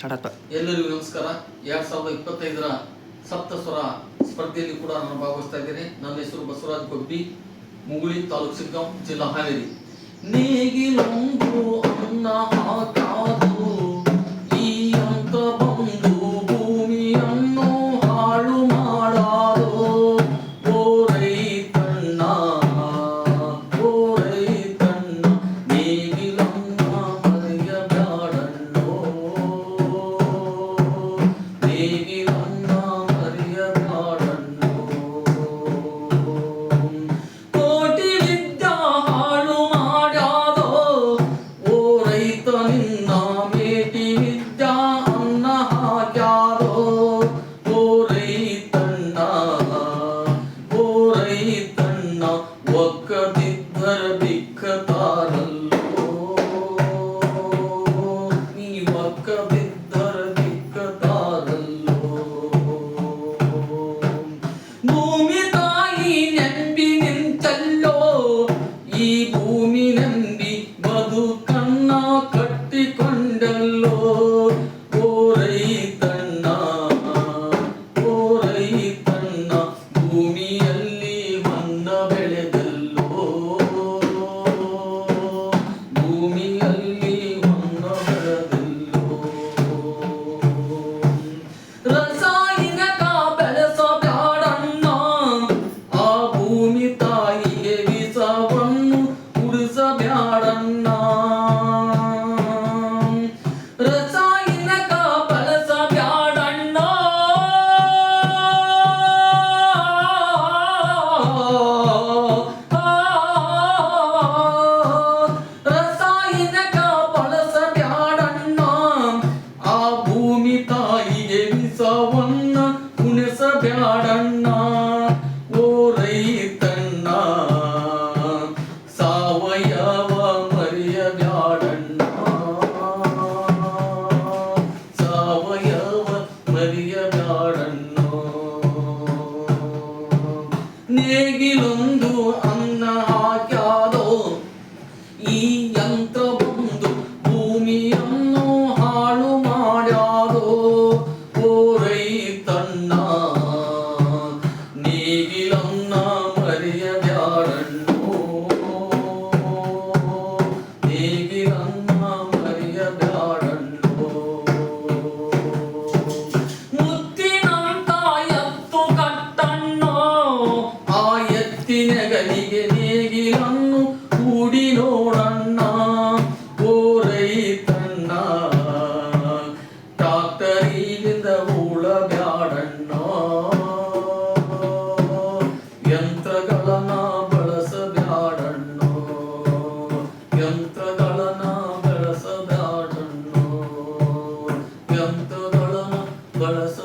ಎಲ್ಲರಿಗೂ ನಮಸ್ಕಾರ. 2025ರ ಸಪ್ತಸ್ವರ ಸ್ಪರ್ಧೆಯಲ್ಲಿ ಕೂಡ ನಾನು ಭಾಗವಹಿಸ್ತಾ ಇದ್ದೇನೆ. ನನ್ನ ಹೆಸರು ಬಸವರಾಜ್ ಗೊಬ್ಬಿ, ಮುಗುಳಿ ತಾಲೂಕು, ಸಿಗ್ಗಾಂವ್ ಜಿಲ್ಲಾ, ಹಾವೇರಿ. ನೇಗಿಲೊಂದು ಅನ್ನ ಹಾಕಾದು, ಈ ಅಂತ ಬಂದು ಭೂಮಿಯನ್ನು ಹಾಳು ಮಾಡಾದು. ಓ ರೈತಣ್ಣ, ಓ ರೈತಣ್ಣ, ನೇಗಿಲನ್ನ ಮರೆಯಬ್ಯಾಡಣ್ಣೋ, ನೇಗಿಲನ್ನ ಮರೆಯಬ್ಯಾಡಣ್ಣೋ. ಕೋಟಿ ವಿದ್ಯಾ ಹಾಳು ಮಾಡ್ಯಾದೋ, ಓ ರೈತ ನಿನ್ನ ಮೇಟಿ ವಿದ್ಯಾ ಅನ್ನ ಹಾಕ್ಯಾದೋ. ಓ ರೈತಣ್ಣ, ಓ ರೈತಣ್ಣ, ಒಕ್ಕದಿದ್ದರ ಬಿಕ್ಕತಾರಲ್ಲೋ, ನೀ ಒಕ್ಕದಿದ್ದರ ಬಿಕ್ಕತಾರಲ್ಲೋ. ಭೂಮಿ ತಾಯಿ ನೆಂಬಿ ನಿಂತಲ್ಲೋ, ಈ ಭೂಮಿ ನಂಬಿ ಬದುಕನ್ನ ಕಟ್ಟಿಕೊಂಡಲ್ಲೋ. ಓ ರೈತಣ್ಣ, ಓ ರೈತಣ್ಣ, ಭೂಮಿಯಲ್ಲಿ ಮನ್ನ ಬೆಳೆದಲ್ಲೋ, ಭೂಮಿಯಲ್ಲಿ ಮನ್ನ ಬೆಳೆದಲ್ಲೋ. ರಸಾಯನಿಕ ಬೆಳೆಸಬ್ಯಾಡಣ್ಣ, ಆ ಭೂಮಿ ತಾಯಿಗೆ ವಿಷವನ್ನು ಕುಡಿಸಬ್ಯಾಡಣ್ಣ. ರಸಾಯನಿಕ ಬಳಸಬ್ಯಾಡಣ್ಣ, ರಸಾಯನಿಕ ಬಳಸಬ್ಯಾಡಣ್ಣ, ಆ ಭೂಮಿ ತಾಯಿಗೆ ವಿಷವನ್ನ ಕುಣಿಸಬ್ಯಾಡಣ್ಣ. ಓ ರೈತಣ್ಣ, ಸಾವಯವ ಮರೆಯಬ್ಯಾಡಣ್ಣ, ಸಾವಯವ ಮರೆಯಬ್ಯಾಡಣ್ಣೋ. ನೇಗಿಲೊಂದು ಅನ್ನ ಹಾಕ್ಯಾದೋ, ಈ ಯಂತ್ರ ಬಂದು ಭೂಮಿಯನ್ನು ಹಾಳು ಮಾಡ್ಯಾದೋ. ಓ ರೈತಣ್ಣ, ನೇಗಿಲನ್ನ ಮರೆಯಬ್ಯಾಡಣ್ಣೋ, ನೇಗಿಲನ್ನ ಮರೆಯಬ್ಯಾಡಣ್ಣೋ. ಮುತ್ತಿನಂತ ಎತ್ತು ಕಟ್ಟಣ್ಣೋ, ಆ ಎತ್ತಿನಗಲಿಗೆ ನೇಗಿಲನ್ನು ಹೂಡಿ ನೋಡಣ್ಣ. ಓ ರೈತಣ್ಣ, ಟ್ರಾಕ್ಟರಿಯಿಂದ ಉಳಬ್ಯಾಡಣ್ಣೋ, ಯಂತ್ರಗಳನ್ನ ಬಳಸಬ್ಯಾಡಣ್ಣೋ, ಯಂತ್ರಗಳನ್ನ ಬಳಸಬ್ಯಾಡಣ್ಣೋ, ಯಂತ್ರಗಳನ್ನ ಬಳಸ